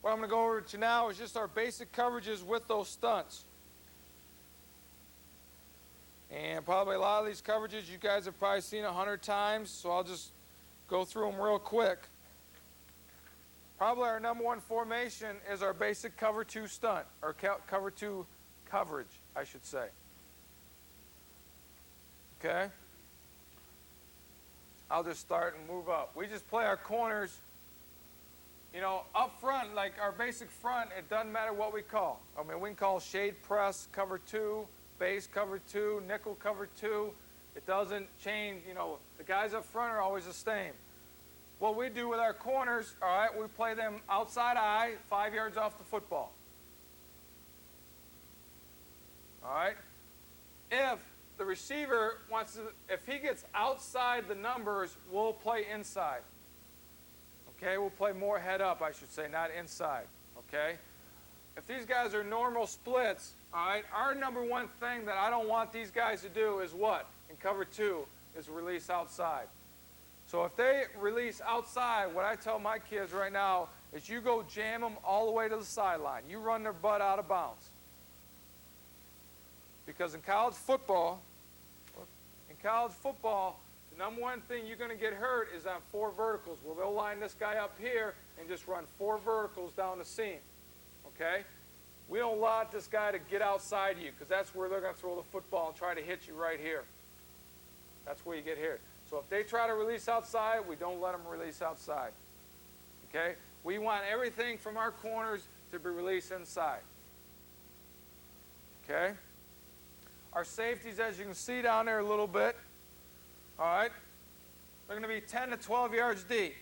What I'm going to go over to now is just our basic coverages with those stunts. And probably a lot of these coverages you guys have probably seen 100 times, so I'll just go through them real quick. Probably our number one formation is our basic cover 2 stunt, or cover 2 coverage, I should say. Okay? I'll just start and move up. We just play our corners, you know, up front, like our basic front, it doesn't matter what we call. I mean, we can call shade press cover 2, base cover 2, nickel cover 2. It doesn't change, you know, the guys up front are always the same. What we do with our corners, all right, we play them outside eye, 5 yards off the football. All right? If the receiver wants to, if he gets outside the numbers, we'll play inside. Okay, we'll play more head up, I should say, not inside. Okay? If these guys are normal splits, all right, our number one thing that I don't want these guys to do is what? In cover 2 is release outside. So if they release outside, what I tell my kids right now is you go jam them all the way to the sideline. You run their butt out of bounds. Because in college football, the number one thing you're going to get hurt is on 4 verticals. Well, they'll line this guy up here and just run 4 verticals down the seam. Okay? We don't want this guy to get outside you because that's where they're going to throw the football and try to hit you right here. That's where you get hit. So if they try to release outside, we don't let them release outside. Okay? We want everything from our corners to be released inside. Okay? Our safeties, as you can see down there a little bit, all right, they're going to be 10 to 12 yards deep,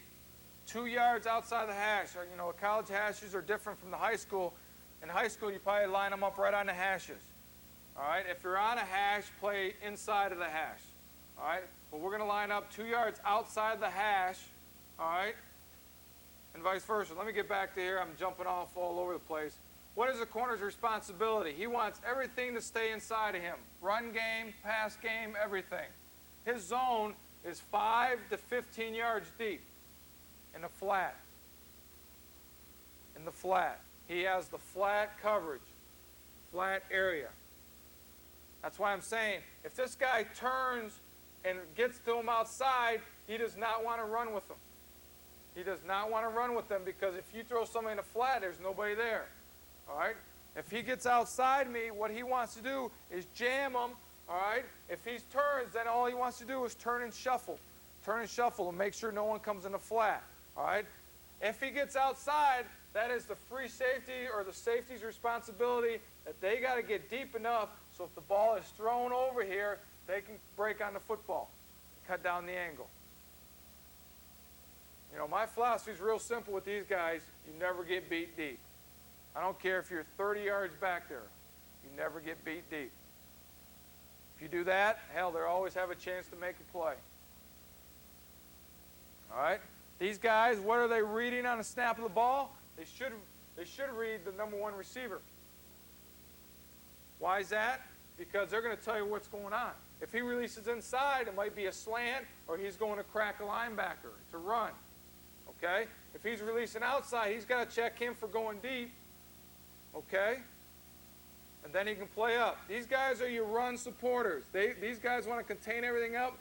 2 yards outside the hash. Or, you know, college hashes are different from the high school. In high school, you probably line them up right on the hashes. All right, if you're on a hash, play inside of the hash. All right, well, we're going to line up 2 yards outside the hash, all right, and vice versa. Let me get back to here. I'm jumping off all over the place. What is the corner's responsibility? He wants everything to stay inside of him. Run game, pass game, everything. His zone is 5 to 15 yards deep in the flat. In the flat. He has the flat coverage, flat area. That's why I'm saying, if this guy turns and gets to him outside, he does not want to run with them. He does not want to run with them because if you throw somebody in a flat, there's nobody there. All right? If he gets outside me, what he wants to do is jam him. All right? If he turns, then all he wants to do is turn and shuffle. Turn and shuffle and make sure no one comes in the flat. All right? If he gets outside, that is the free safety or the safety's responsibility that they got to get deep enough so if the ball is thrown over here, they can break on the football, cut down the angle. You know, my philosophy is real simple with these guys. You never get beat deep. I don't care if you're 30 yards back there. You never get beat deep. If you do that, hell, they'll always have a chance to make a play. All right? These guys, what are they reading on the snap of the ball? They should read the number one receiver. Why is that? Because they're going to tell you what's going on. If he releases inside, it might be a slant, or he's going to crack a linebacker. It's a run. Okay? If he's releasing outside, he's got to check him for going deep. Okay? And then he can play up. These guys are your run supporters. These guys want to contain everything up.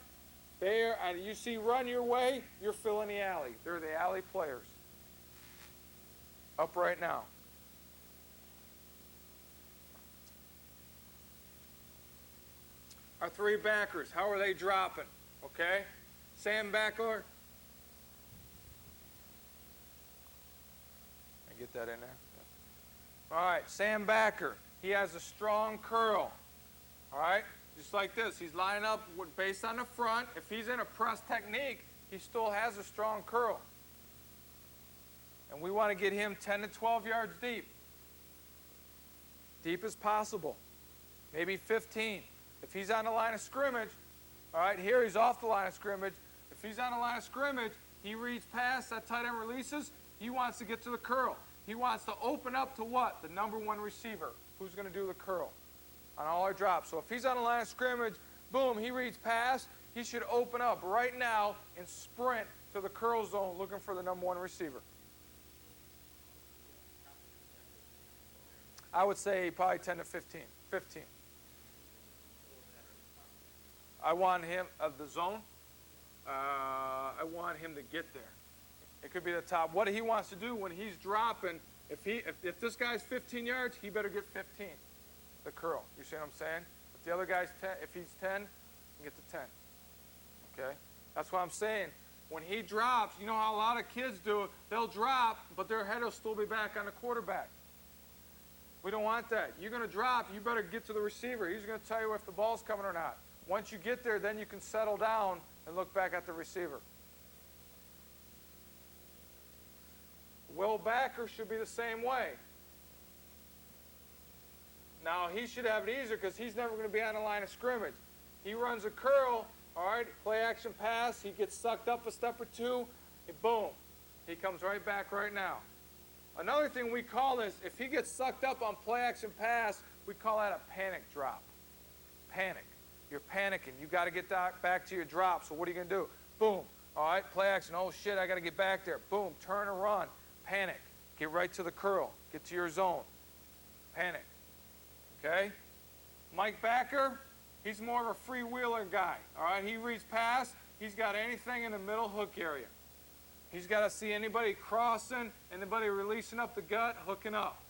You see run your way, you're filling the alley. They're the alley players. Up right now. Our 3 backers, how are they dropping? Okay? Sam Backler. I get that in there? All right, Sam Backer. He has a strong curl. All right? Just like this. He's lining up based on the front. If he's in a press technique, he still has a strong curl. And we want to get him 10 to 12 yards deep. Deep as possible. Maybe 15. If he's on the line of scrimmage, all right, here he's off the line of scrimmage. If he's on the line of scrimmage, he reads past, that tight end releases, he wants to get to the curl. He wants to open up to what? The number one receiver. Who's going to do the curl on all our drops. So if he's on the line of scrimmage, boom, he reads pass, he should open up right now and sprint to the curl zone looking for the number one receiver. I would say probably 10 to 15. 15. I want him of the zone. I want him to get there. It could be the top. What he wants to do when he's dropping, if this guy's 15 yards, he better get 15. The curl. You see what I'm saying? If the other guy's 10, if he's 10, he get to 10. Okay? That's what I'm saying. When he drops, you know how a lot of kids do, they'll drop, but their head will still be back on the quarterback. We don't want that. You're going to drop, you better get to the receiver. He's going to tell you if the ball's coming or not. Once you get there, then you can settle down and look back at the receiver. Will backer should be the same way. Now, he should have it easier because he's never going to be on the line of scrimmage. He runs a curl, all right, play action pass, he gets sucked up a step or two, and boom, he comes right back right now. Another thing we call this, if he gets sucked up on play action pass, we call that a panic drop. Panic. You're panicking. You got to get back to your drop. So what are you going to do? Boom. All right, play action. Oh, shit, I got to get back there. Boom, turn and run. Panic. Get right to the curl. Get to your zone. Panic. Okay? Mike Backer, he's more of a freewheeler guy. All right, he reads pass. He's got anything in the middle hook area. He's got to see anybody crossing, anybody releasing up the gut, hooking up.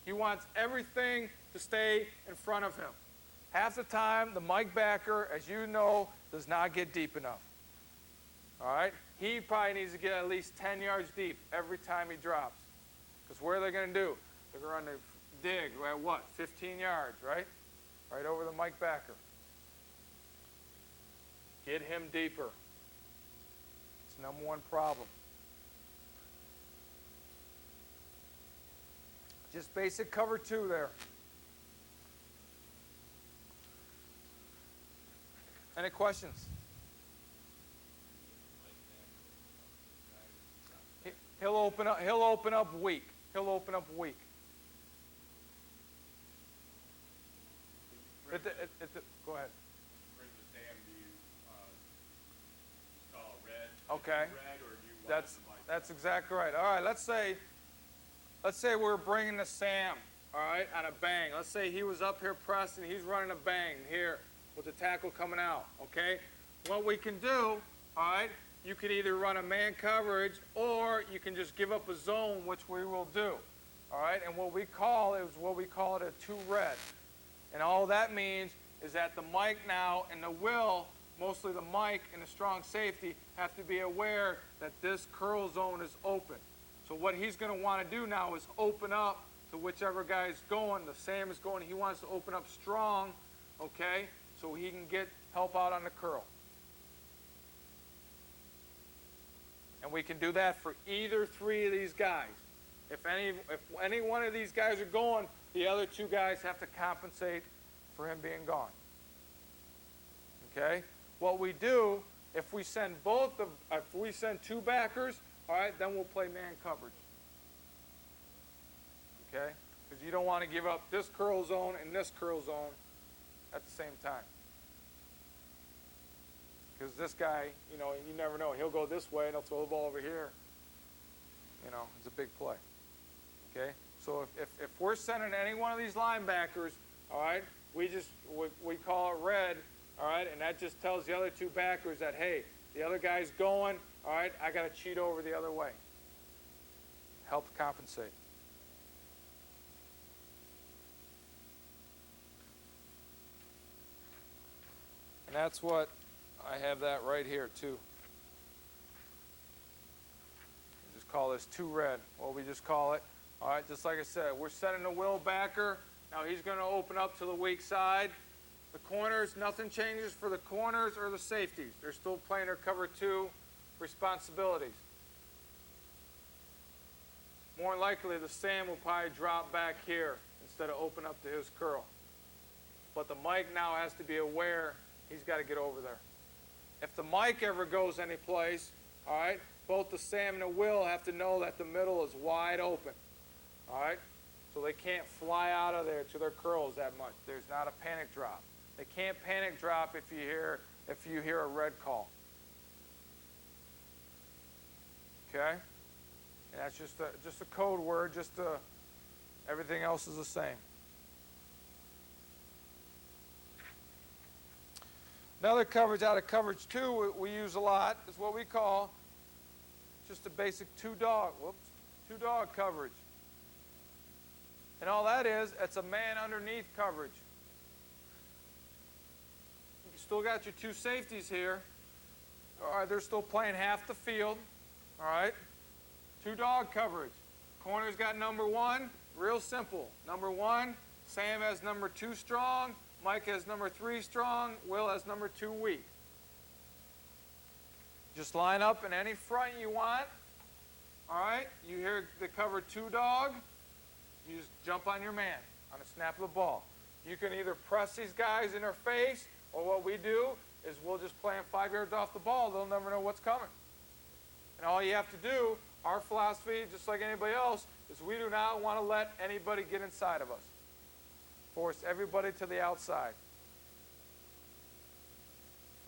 He wants everything to stay in front of him. Half the time, the Mike Backer, as you know, does not get deep enough. All right? He probably needs to get at least 10 yards deep every time he drops. Because what are they going to do? They're going to dig at what? 15 yards, right? Right over the Mike Backer. Get him deeper. It's the number one problem. Just basic cover two there. Any questions? He'll open up weak. He'll open up weak. Go ahead. Bring the Sam, do you call red? Okay. Red, or do you That's exactly right. All right, let's say we're bringing the Sam, all right, on a bang. Let's say he was up here pressing, he's running a bang here with the tackle coming out, okay? What we can do, all right, you can either run a man coverage or you can just give up a zone, which we will do, all right? And what we call it a two red. And all that means is that the Mike now and the Will, mostly the Mike and the strong safety, have to be aware that this curl zone is open. So what he's going to want to do now is open up to whichever guy's going. The Sam is going. He wants to open up strong, okay, so he can help out on the curl. And we can do that for either three of these guys. If any one of these guys are going, the other two guys have to compensate for him being gone. Okay? What we do, if we send two backers, all right, then we'll play man coverage. Okay? Because you don't want to give up this curl zone and this curl zone at the same time. Because this guy, you know, you never know. He'll go this way and he'll throw the ball over here. You know, it's a big play. Okay? So if we're sending any one of these linebackers, all right, we call it red, all right, and that just tells the other two backers that, hey, the other guy's going, all right, I got to cheat over the other way. Help compensate. And that's what, I have that right here too. We just call this two red, what we just call it. All right, just like I said, we're setting the Will backer. Now he's going to open up to the weak side. The corners, nothing changes for the corners or the safeties. They're still playing their cover two responsibilities. More likely, the Sam will probably drop back here instead of open up to his curl. But the Mike now has to be aware he's got to get over there. If the Mike ever goes anyplace, all right, both the Sam and the Will have to know that the middle is wide open. All right? So they can't fly out of there to their curls that much. There's not a panic drop. They can't panic drop if you hear a red call. Okay? And that's just a code word, just to Everything else is the same. Another coverage out of coverage 2 we use a lot is what we call just a basic two-dog coverage. And all that is, it's a man underneath coverage. You still got your two safeties here. All right, they're still playing half the field. All right, two-dog coverage. Corner's got number 1, real simple. Number 1, Sam has number 2 strong, Mike has number 3 strong, Will has number 2 weak. Just line up in any front you want. All right, you hear the cover 2 dog, you just jump on your man on a snap of the ball. You can either press these guys in their face, or what we do is we'll just play them 5 yards off the ball. They'll never know what's coming. And all you have to do, our philosophy, just like anybody else, is we do not want to let anybody get inside of us. Force everybody to the outside.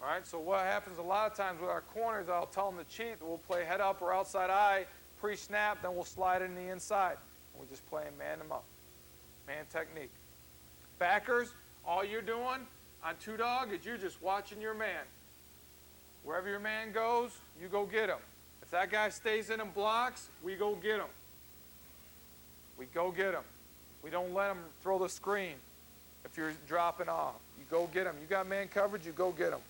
All right, so what happens a lot of times with our corners, I'll tell them to cheat. We'll play head up or outside eye, pre-snap, then we'll slide in the inside. We're just playing man them up. Man technique. Backers, all you're doing on two-dog is you're just watching your man. Wherever your man goes, you go get him. If that guy stays in and blocks, we go get him. We go get him. We don't let him throw the screen if you're dropping off. You go get him. You got man coverage, you go get him.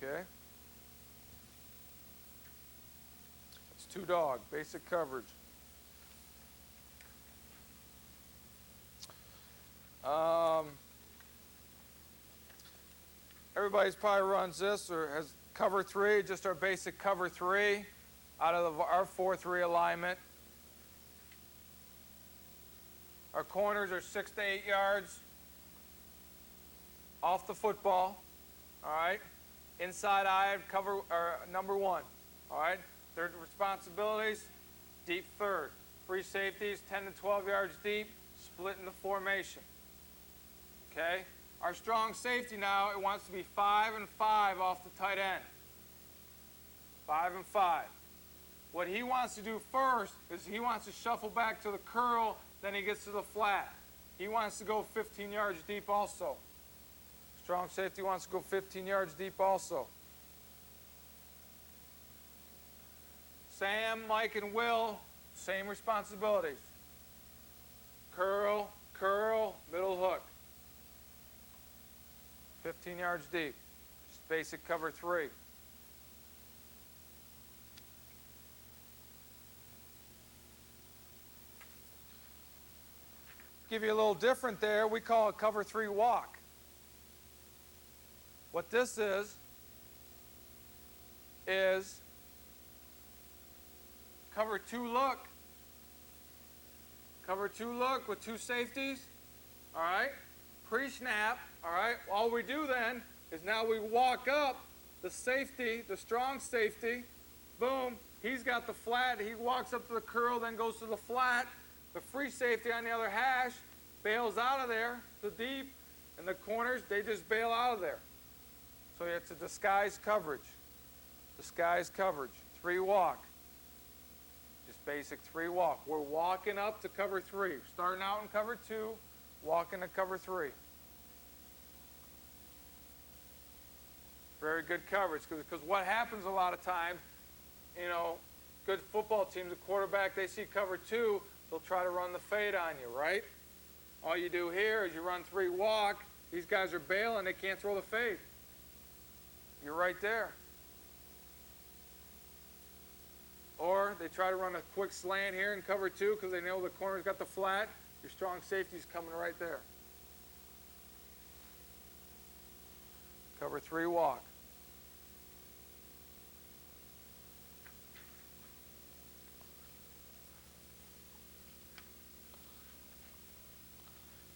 Okay? It's two-dog, basic coverage. Everybody's probably runs this or has cover 3, just our basic cover 3 out of our 4-3 alignment. Our corners are 6 to 8 yards off the football. All right. Inside eye cover number 1. All right. Their responsibilities: deep third, free safeties 10 to 12 yards deep, split in the formation. Okay. Our strong safety now, it wants to be 5 and 5 off the tight end. 5 and 5. What he wants to do first is he wants to shuffle back to the curl, then he gets to the flat. He wants to go 15 yards deep also. Strong safety wants to go 15 yards deep also. Sam, Mike, and Will, same responsibilities. Curl, curl, middle hook. 15 yards deep. Just basic cover 3. Give you a little different there. We call it cover 3 walk. What this is cover 2 look. Cover 2 look with 2 safeties. All right. Pre-snap. All right. All we do then is now we walk up the safety, the strong safety. Boom. He's got the flat. He walks up to the curl, then goes to the flat. The free safety on the other hash bails out of there to deep, and the corners, they just bail out of there. So it's a disguised coverage. Disguised coverage. 3 walk. Just basic 3 walk. We're walking up to cover 3. Starting out in cover 2, walking to cover 3. Very good coverage, because what happens a lot of times, you know, good football teams, the quarterback, they see cover 2, they'll try to run the fade on you, right? All you do here is you run 3 walk. These guys are bailing. They can't throw the fade. You're right there. Or they try to run a quick slant here in cover 2 because they know the corner's got the flat. Your strong safety's coming right there. Cover 3 walk.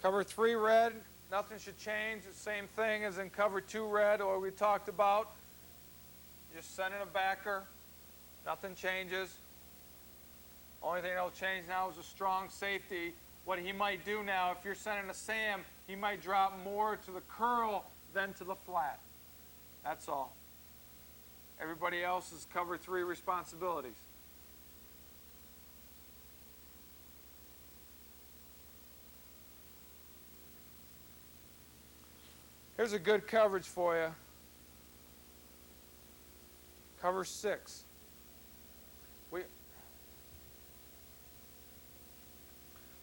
Cover 3 red, nothing should change. The same thing as in cover 2 red, or we talked about. Just sending a backer. Nothing changes. Only thing that'll change now is a strong safety. What he might do now, if you're sending a Sam, he might drop more to the curl than to the flat. That's all. Everybody else is cover 3 responsibilities. Here's a good coverage for you. Cover 6.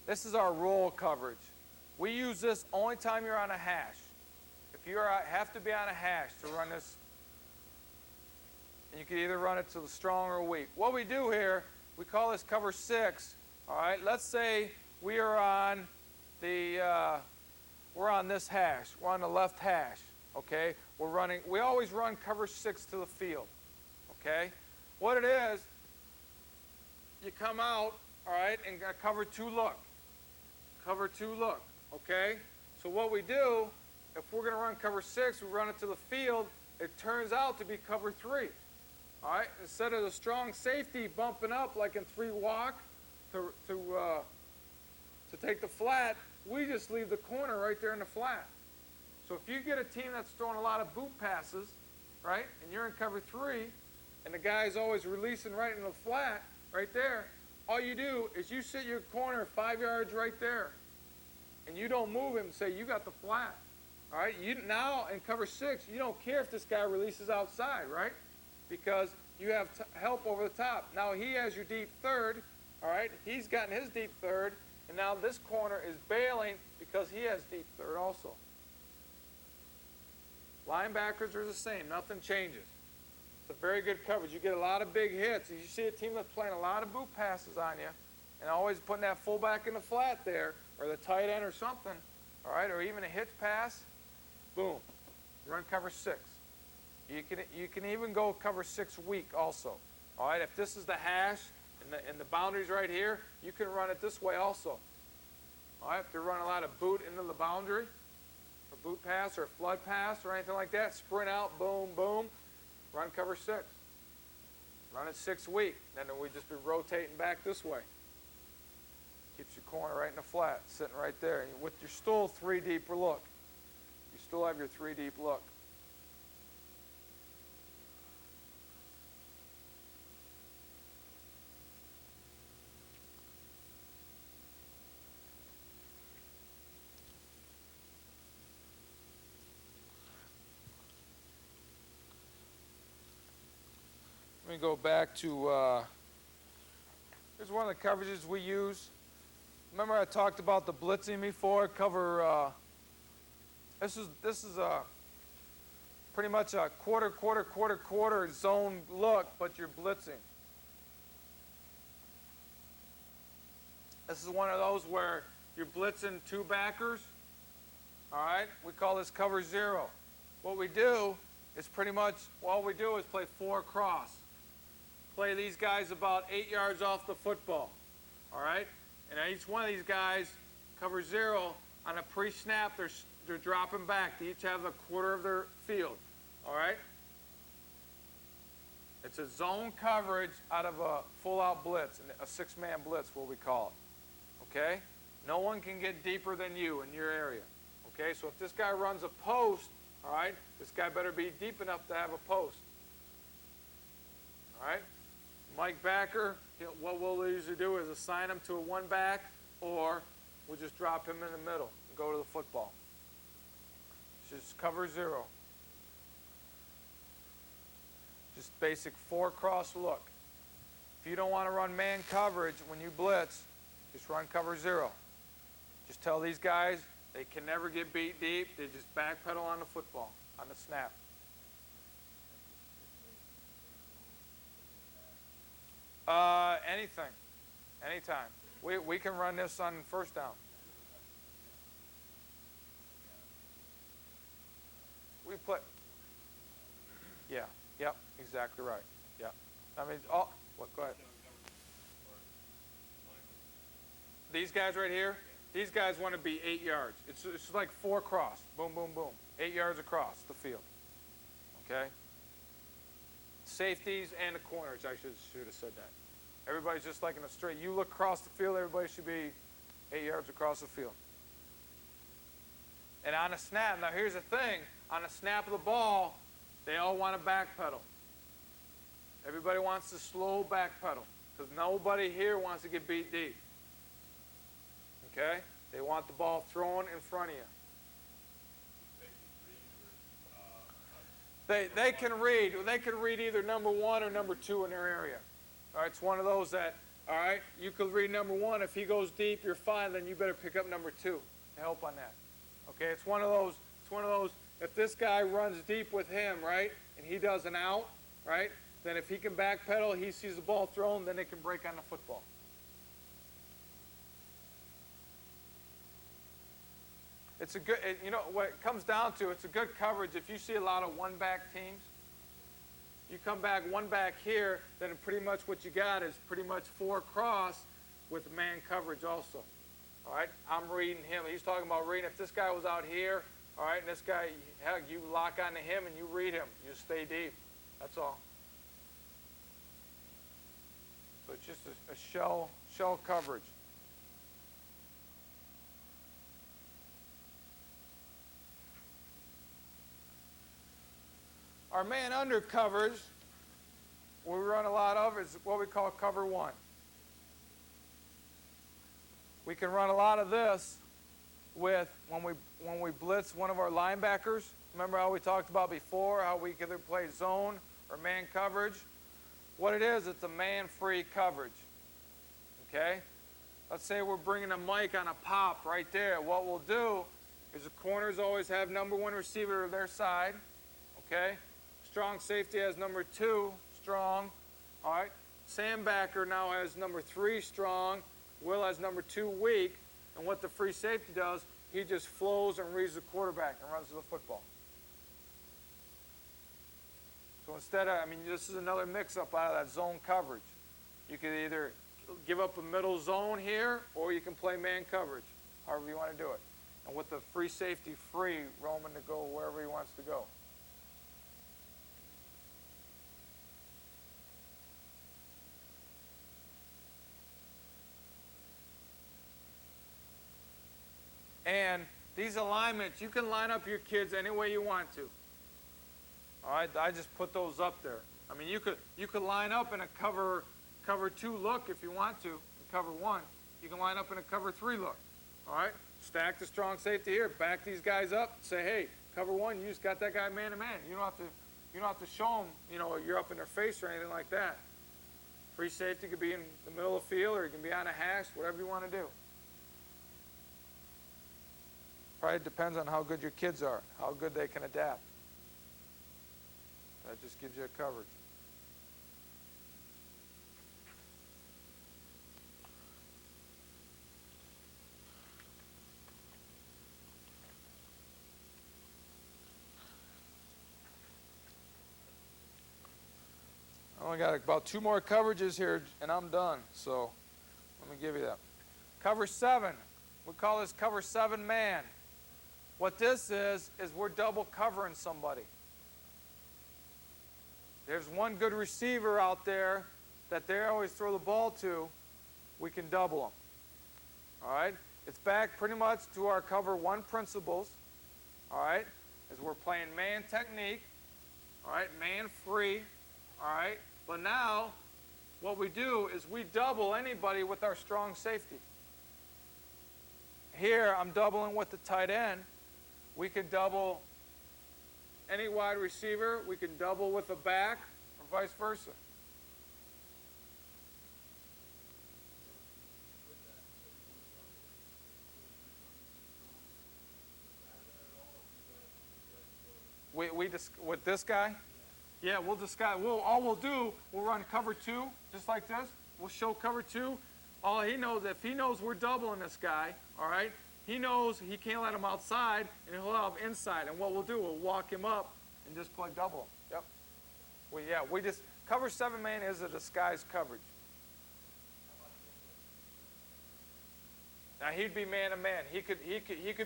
This is our roll coverage. We use this only time you're on a hash. If you have to be on a hash to run this, and you can either run it to the strong or weak. What we do here, we call this cover 6. All right, let's say we are on the we're on this hash. We're on the left hash. Okay, we always run cover 6 to the field. Okay, what it is, you come out, all right, and cover 2 look. Cover 2 look. Okay, so what we do, if we're going to run cover 6, we run it to the field. It turns out to be cover 3. All right, instead of the strong safety bumping up like in 3 walk to take the flat, we just leave the corner right there in the flat. So if you get a team that's throwing a lot of boot passes, right, and you're in cover 3, and the guy's always releasing right in the flat, right there, all you do is you sit your corner 5 yards right there, and you don't move him and say, you got the flat. All right, now in cover 6, you don't care if this guy releases outside, right? Because you have help over the top. Now he has your deep third, all right? He's gotten his deep third, and now this corner is bailing because he has deep third also. Linebackers are the same. Nothing changes. It's a very good coverage. You get a lot of big hits. If you see a team that's playing a lot of boot passes on you and always putting that fullback in the flat there or the tight end or something, all right, or even a hitch pass, boom, run cover 6. You can even go cover 6 weak also. All right, if this is the hash and the boundary's right here, you can run it this way also. All right, if you run a lot of boot into the boundary, or boot pass or flood pass or anything like that, sprint out, boom, boom, run cover 6. Run it 6 weak, then we just be rotating back this way. Keeps your corner right in the flat, sitting right there. And with your still 3 deep look. You still have your 3 deep look. Let me go back to, here's one of the coverages we use. Remember I talked about the blitzing before? Cover, this is pretty much a quarter zone look, but you're blitzing. This is one of those where you're blitzing 2 backers. All right, we call this cover 0. What we do is pretty much, all we do is play 4 cross. Play these guys about 8 yards off the football. All right, and each one of these guys, cover 0, on a pre-snap, they're dropping back. They each have a quarter of their field. All right? It's a zone coverage out of a full-out blitz, a 6-man blitz, what we call it. Okay? No one can get deeper than you in your area. Okay? So if this guy runs a post, all right, this guy better be deep enough to have a post. All right? Mike Backer, what we'll usually do is assign him to a 1-back, or we'll just drop him in the middle and go to the football. Just cover 0. Just basic 4 cross look. If you don't want to run man coverage when you blitz, just run cover 0. Just tell these guys they can never get beat deep. They just backpedal on the football, on the snap. Anything. Anytime. We can run this on 1st down. We put, yeah, yep, exactly right, yeah. I mean, go ahead. These guys right here, these guys want to be 8 yards. It's like 4 cross, boom, boom, boom. 8 yards across the field, okay? Safeties and the corners, I should have said that. Everybody's just like in a straight. You look across the field, everybody should be 8 yards across the field. And on a snap, now here's the thing, on a snap of the ball, they all want to backpedal. Everybody wants to slow backpedal because nobody here wants to get beat deep. Okay? They want the ball thrown in front of you. They can read. They can read either number 1 or number 2 in their area. All right, it's one of those that, all right, you could read number 1. If he goes deep, you're fine. Then you better pick up number 2 to help on that. Okay, it's one of those. It's one of those. If this guy runs deep with him, right, and he does an out, right, then if he can backpedal, he sees the ball thrown, then they can break on the football. It's a good, you know, what it comes down to, it's a good coverage. If you see a lot of one-back teams, you come back one back here, then pretty much what you got is pretty much 4 cross with man coverage also. All right, I'm reading him. He's talking about reading. If this guy was out here, all right, and this guy, you lock onto him and you read him. You stay deep. That's all. So it's just a shell coverage. Our man under coverage, what we run a lot of is what we call cover 1. We can run a lot of this with when we blitz one of our linebackers. Remember how we talked about before, how we can either play zone or man coverage? What it is, it's a man-free coverage. Okay? Let's say we're bringing a mic on a pop right there. What we'll do is the corners always have number 1 receiver to their side. Okay? Strong safety has number 2 strong. All right? Sandbacker now has number 3 strong. Will has number 2 weak. And what the free safety does, he just flows and reads the quarterback and runs to the football. So instead of, I mean, this is another mix-up out of that zone coverage. You can either give up a middle zone here, or you can play man coverage, however you want to do it. And with the free safety free, roaming to go wherever he wants to go. And these alignments, you can line up your kids any way you want to. All right, I just put those up there. I mean, you could line up in a cover 2 look if you want to, cover 1. You can line up in a cover 3 look. All right, stack the strong safety here, back these guys up, say, hey, cover 1, you just got that guy man to man. You don't have to show them, you know, you're up in their face or anything like that. Free safety could be in the middle of the field, or you can be on a hash, whatever you want to do. Probably depends on how good your kids are, how good they can adapt. That just gives you a coverage. I only got about 2 more coverages here, and I'm done. So let me give you that. Cover 7. We call this cover 7 man. What this is we're double covering somebody. There's one good receiver out there that they always throw the ball to. We can double them. All right? It's back pretty much to our cover 1 principles. All right? As we're playing man technique. All right? Man free. All right? But now, what we do is we double anybody with our strong safety. Here, I'm doubling with the tight end. We can double any wide receiver. We can double with a back, or vice versa. With this guy? Yeah, we'll disguise. All we'll do, we'll run cover 2, just like this. We'll show cover 2. All he knows, if he knows we're doubling this guy, all right, he knows he can't let him outside, and he'll have inside. And what we'll do, we'll walk him up and just play double him. Yep. We just, cover 7 man is a disguised coverage. Now he'd be man to man. He could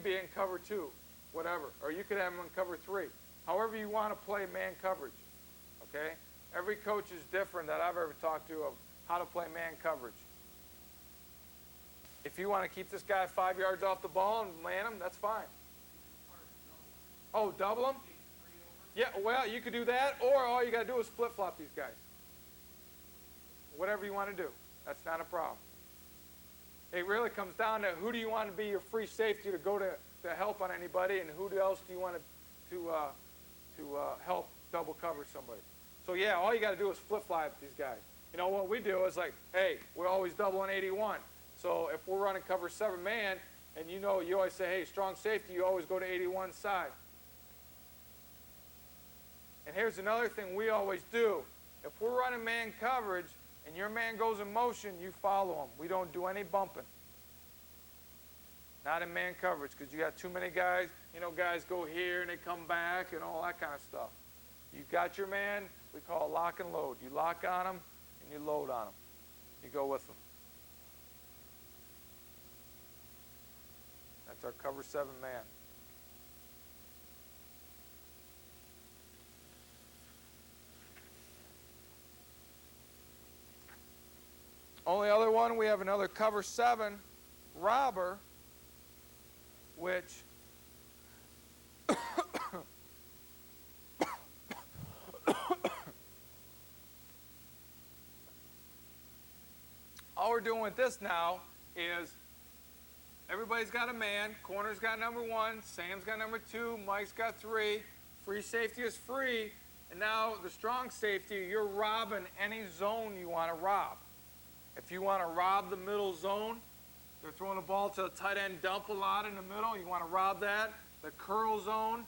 be in cover 2, whatever. Or you could have him in cover 3. However you want to play man coverage. Okay? Every coach is different that I've ever talked to of how to play man coverage. If you want to keep this guy 5 yards off the ball and man him, that's fine. Oh, double him? Yeah, well, you could do that, or all you got to do is flip-flop these guys. Whatever you want to do. That's not a problem. It really comes down to who do you want to be your free safety to go to help on anybody, and who else do you want to help double cover somebody. So yeah, all you got to do is flip-flop these guys. You know, what we do is like, hey, we're always doubling 81. So if we're running cover 7-man, and you know, you always say, hey, strong safety, you always go to 81 side. And here's another thing we always do. If we're running man coverage and your man goes in motion, you follow him. We don't do any bumping. Not in man coverage, because you got too many guys. You know, guys go here and they come back and all that kind of stuff. You got your man, we call it lock and load. You lock on him and you load on him. You go with them. That's our cover 7-man. Only other one, we have another cover 7 robber, which all we're doing with this now is everybody's got a man, corner's got number 1, Sam's got number 2, Mike's got 3, free safety is free, and now the strong safety, you're robbing any zone you want to rob. If you want to rob the middle zone, they're throwing the ball to the tight end dump a lot in the middle. You want to rob that. The curl zone,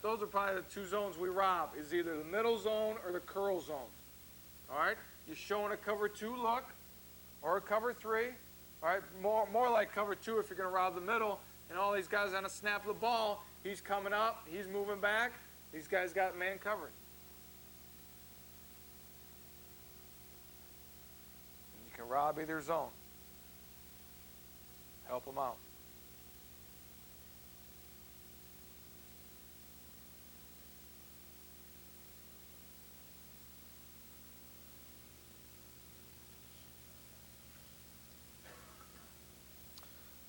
those are probably the 2 zones we rob, is either the middle zone or the curl zone. All right? You're showing a cover 2 look or a cover 3. All right? More like cover 2 if you're going to rob the middle. And all these guys on a snap of the ball, he's coming up, he's moving back. These guys got man covered. You can rob either zone. Help them out.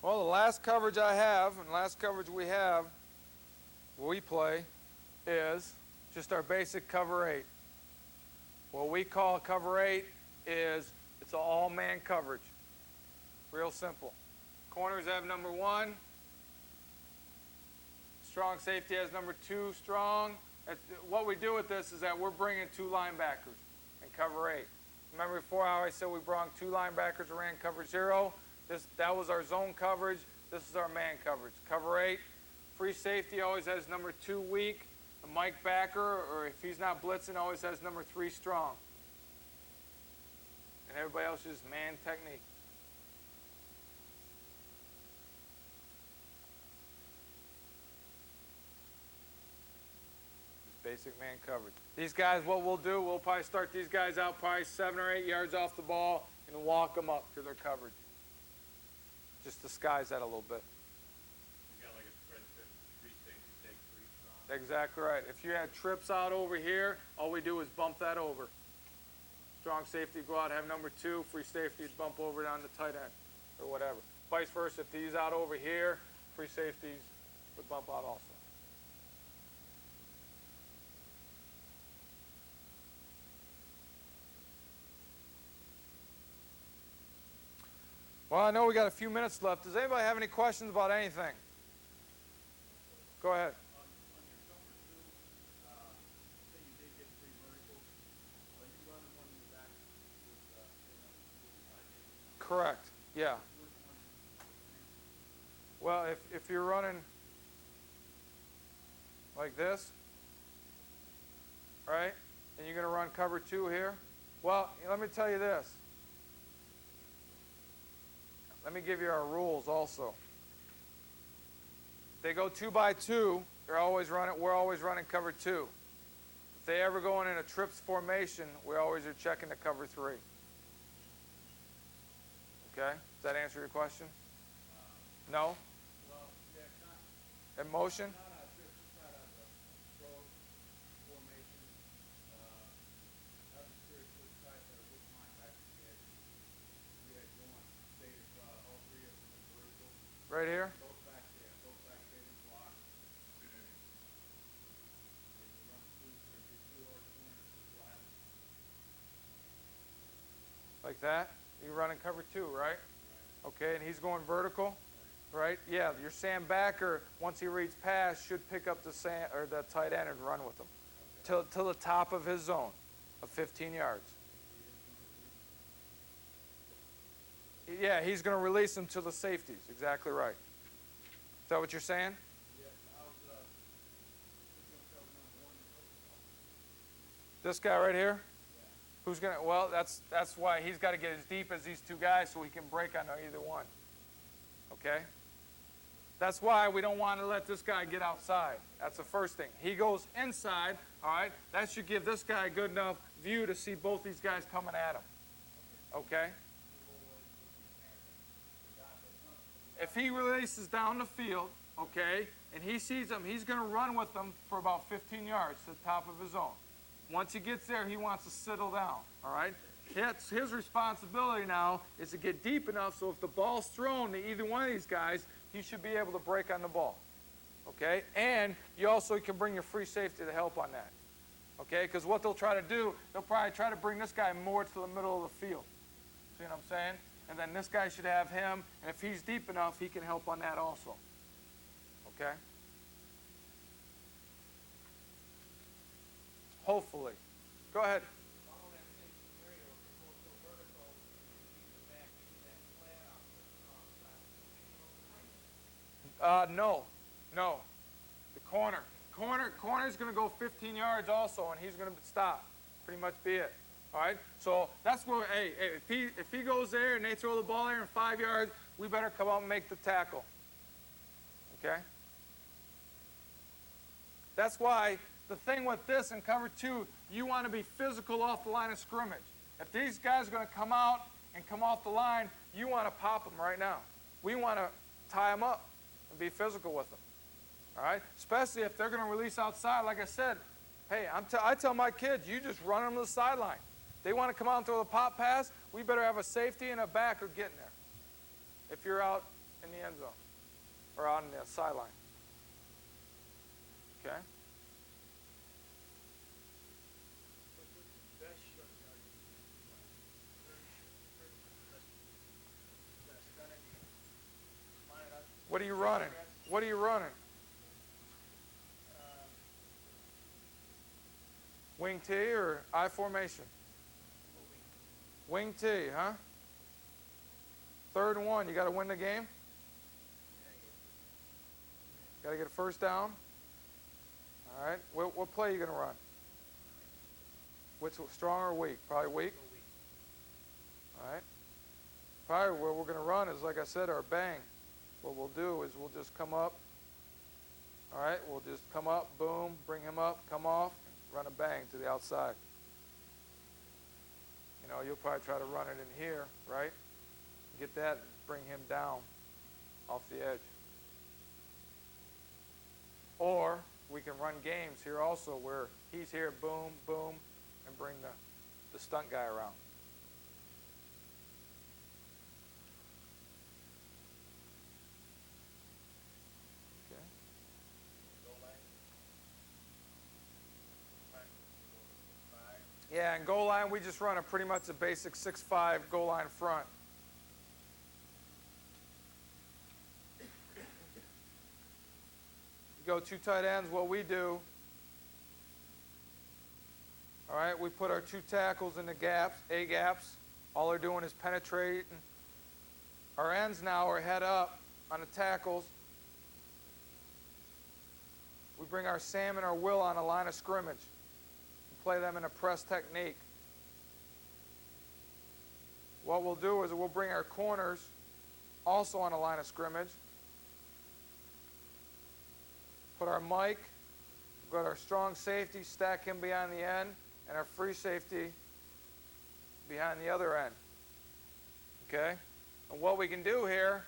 Well, the last coverage I have, and last coverage we have, we play, is just our basic cover 8. What we call cover 8 is it's an all-man coverage. Real simple. Corners have number 1. Strong safety has number 2, strong. What we do with this is that we're bringing 2 linebackers in cover 8. Remember before I always said we brought 2 linebackers and ran cover 0? That was our zone coverage. This is our man coverage. Cover 8, free safety always has number 2 weak. A Mike backer, or if he's not blitzing, always has number 3 strong. And everybody else is man technique. Just basic man coverage. These guys, what we'll do, we'll probably start these guys out probably 7 or 8 yards off the ball and walk them up to their coverage. Just disguise that a little bit. You got like a spread free safety, take 3 strong. Exactly right. If you had trips out over here, all we do is bump that over. Strong safety, go out, have number 2. Free safety, bump over down the tight end or whatever. Vice versa, if these out over here, free safeties would bump out also. Well, I know we got a few minutes left. Does anybody have any questions about anything? Go ahead. On your cover 2, say you did get 3 verticals, are you running one in the back with Correct. Yeah. Well, if you're running like this, right, and you're going to run cover 2 here, well, let me tell you this. Let me give you our rules also. If they go 2 by 2, we're always running cover 2. If they ever go in a trips formation, we always are checking the cover 3. Okay? Does that answer your question? No? Well, yeah, not In motion? not a trip, it's not a pro formation. I was curious which type of which linebackers you had going. Say if all 3 of them were vertical. Right here? Both back there in block. And you run 2, so you do 2 or 2 flat. Like that? You're running cover 2, right? Okay, and he's going vertical, right? Yeah, your Sam backer, once he reads pass, should pick up the tight end and run with him. till the top of his zone of 15 yards. Yeah, he's going to release him to the safeties. Exactly right. Is that what you're saying? Yes, I was just going to cover number one. This guy right here? Yeah. Who's going to, well, that's why he's got to get as deep as these two guys so he can break on either one. Okay? That's why we don't want to let this guy get outside. That's the first thing. He goes inside, all right? That should give this guy a good enough view to see both these guys coming at him. Okay? If he releases down the field, okay, and he sees them, he's going to run with them for about 15 yards to the top of his zone. Once he gets there, he wants to settle down, all right? His responsibility now is to get deep enough so if the ball's thrown to either one of these guys, he should be able to break on the ball, okay? And you also can bring your free safety to help on that, okay? Because what they'll try to do, they'll probably try to bring this guy more to the middle of the field. See what I'm saying? And then this guy should have him, and if he's deep enough, he can help on that also. Okay? Hopefully. Go ahead. No. The corner's going to go 15 yards also, and he's going to stop. Pretty much be it. All right, so that's where, hey, if he goes there and they throw the ball there in 5 yards, we better come out and make the tackle. Okay? That's why the thing with this in cover two, you want to be physical off the line of scrimmage. If these guys are going to come out and come off the line, you want to pop them right now. We want to tie them up and be physical with them. All right? Especially if they're going to release outside. Like I said, hey, I tell my kids, you just run them to the sideline. They want to come out and throw the pop pass, we better have a safety and a backer getting there if you're out in the end zone or out in the sideline. Okay? What are you running? What are you running? Wing T or I formation? Wing T, huh? 3rd and 1. You got to win the game? Got to get a first down? All right. What play are you going to run? Which, strong or weak? Probably weak? All right. Probably what we're going to run is, like I said, our bang. What we'll do is we'll just come up. All right. We'll just come up, boom, bring him up, come off, run a bang to the outside. You know, you'll probably try to run it in here, right? Get that, bring him down off the edge. Or we can run games here also where he's here, boom, boom, and bring the stunt guy around. Okay. Yeah, and goal line, we just run a pretty much a basic 6'5" goal line front. You go 2 tight ends, what we do, all right, we put our 2 tackles in the gaps, A-gaps. All they're doing is penetrating. Our ends now are head up on the tackles. We bring our Sam and our Will on a line of scrimmage. Play them in a press technique. What we'll do is we'll bring our corners also on a line of scrimmage. Put our Mike, we've got our strong safety, stack him behind the end, and our free safety behind the other end. Okay? And what we can do here,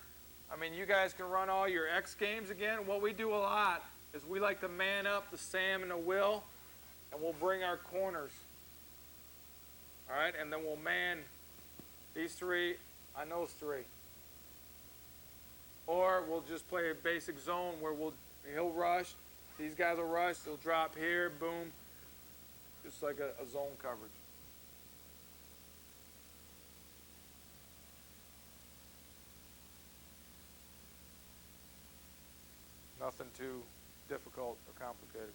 I mean, you guys can run all your X games again. What we do a lot is we like to man up the Sam and the Will, and we'll bring our corners. All right? And then we'll man these 3 on those 3. Or we'll just play a basic zone where he'll rush, these guys will rush, they'll drop here, boom, just like a zone coverage. Nothing too difficult or complicated.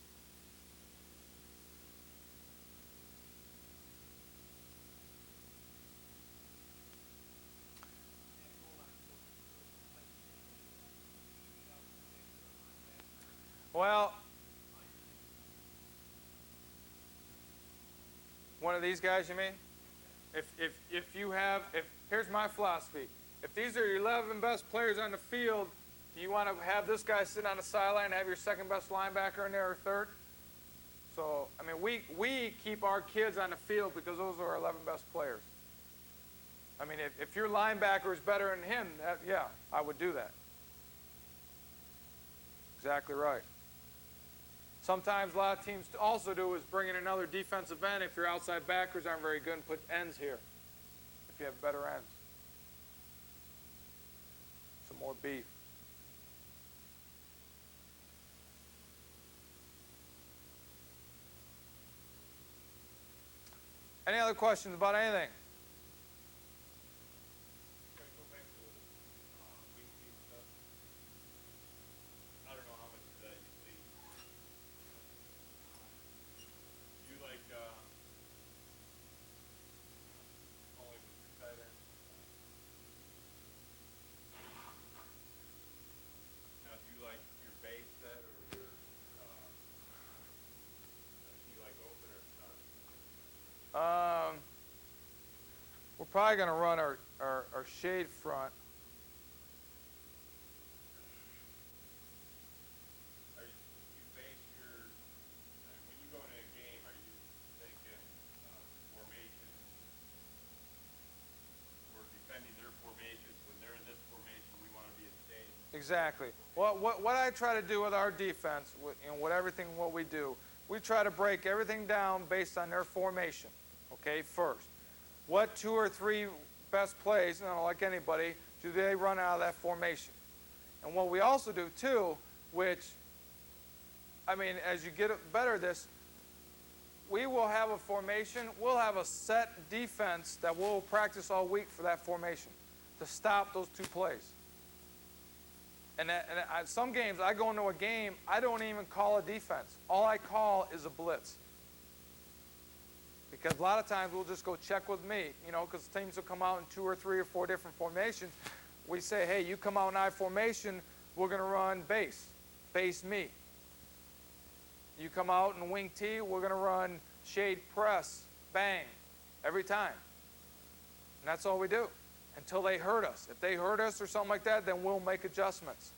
Well, one of these guys, you mean? Here's my philosophy. If these are your 11 best players on the field, do you want to have this guy sit on the sideline and have your second best linebacker in there or third? So, I mean, we keep our kids on the field because those are our 11 best players. I mean, if your linebacker is better than him, yeah, I would do that. Exactly right. Sometimes a lot of teams also do is bring in another defensive end if your outside backers aren't very good and put ends here if you have better ends. Some more beef. Any other questions about anything? We're probably going to run our shade front. When you go into a game, are you thinking formation? We're defending their formations. When they're in this formation, we want to be in stage. Exactly. Well, what I try to do with our defense, what we do, we try to break everything down based on their formation, okay, first. What 2 or 3 best plays, like anybody, do they run out of that formation? And what we also do, too, which, I mean, as you get better at this, we will have a formation, we'll have a set defense that we'll practice all week for that formation to stop those 2 plays. And some games, I go into a game, I don't even call a defense. All I call is a blitz. Because a lot of times we'll just go check with me, because teams will come out in 2 or 3 or 4 different formations. We say, hey, you come out in I formation, we're going to run base me. You come out in wing T, we're going to run shade press, bang, every time. And that's all we do until they hurt us. If they hurt us or something like that, then we'll make adjustments.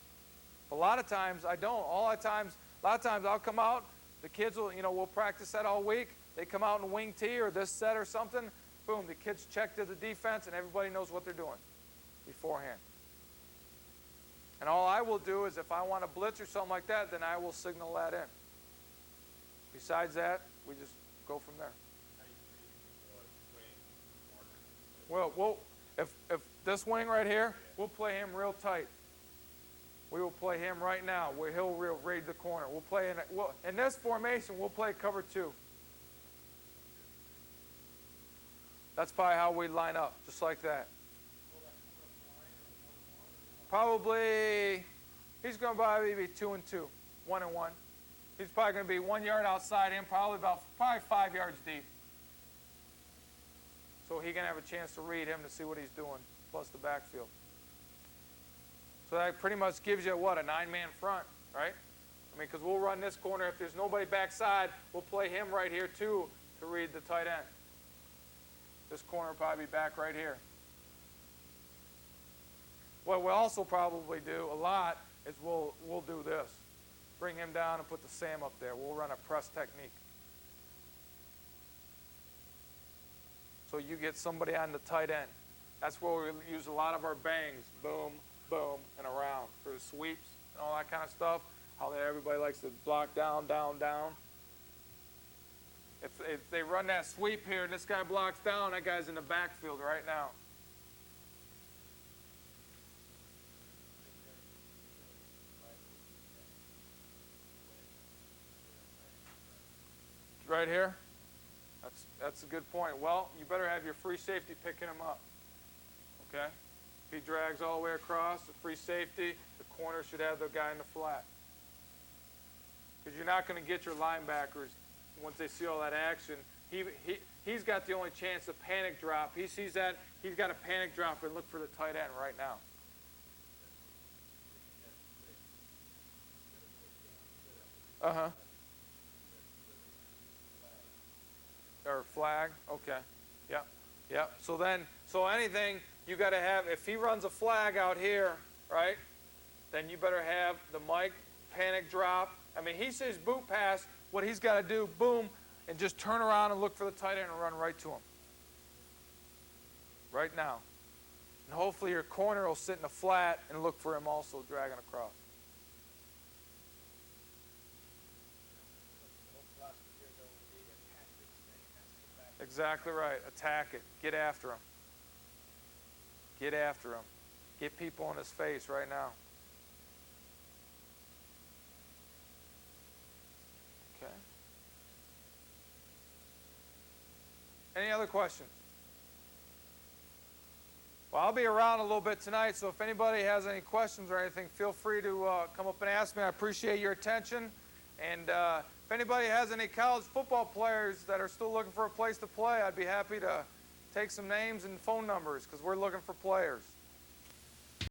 A lot of times I don't. A lot of times I'll come out, the kids will, we'll practice that all week. They come out in wing T or this set or something, boom, the kids check to the defense and everybody knows what they're doing beforehand. And all I will do is if I want to blitz or something like that, then I will signal that in. Besides that, we just go from there. Well, if this wing right here, we'll play him real tight. We will play him right now where he'll raid the corner. We'll play in this formation, we'll play cover 2. That's probably how we line up, just like that. Probably, he's going to probably be 2 and 2, 1 and 1. He's probably going to be 1 yard outside in, probably 5 yards deep. So he can have a chance to read him to see what he's doing, plus the backfield. So that pretty much gives you, what, a 9-man front, right? I mean, because we'll run this corner. If there's nobody backside, we'll play him right here, too, to read the tight end. This corner will probably be back right here. What we'll also probably do a lot is we'll do this. Bring him down and put the Sam up there. We'll run a press technique. So you get somebody on the tight end. That's where we use a lot of our bangs. Boom, boom, and around for the sweeps and all that kind of stuff. How everybody likes to block down, down, down. If they run that sweep here and this guy blocks down, that guy's in the backfield right now. Right here? That's a good point. Well, you better have your free safety picking him up. Okay? If he drags all the way across, the free safety, the corner should have the guy in the flat. Because you're not going to get your linebackers once they see all that action. He's got the only chance to panic drop. He sees that, he's got to panic drop and look for the tight end right now. Uh-huh. Or flag, okay. Yep, yep. So then, so anything, you got to have, if he runs a flag out here, right, then you better have the mic, panic drop. I mean, he says boot pass, what he's got to do, boom, and just turn around and look for the tight end and run right to him. Right now. And hopefully your corner will sit in the flat and look for him also dragging across. Exactly right. Attack it. Get after him. Get after him. Get people in his face right now. Okay. Any other questions? Well, I'll be around a little bit tonight, so if anybody has any questions or anything, feel free to come up and ask me. I appreciate your attention. And if anybody has any college football players that are still looking for a place to play, I'd be happy to take some names and phone numbers because we're looking for players.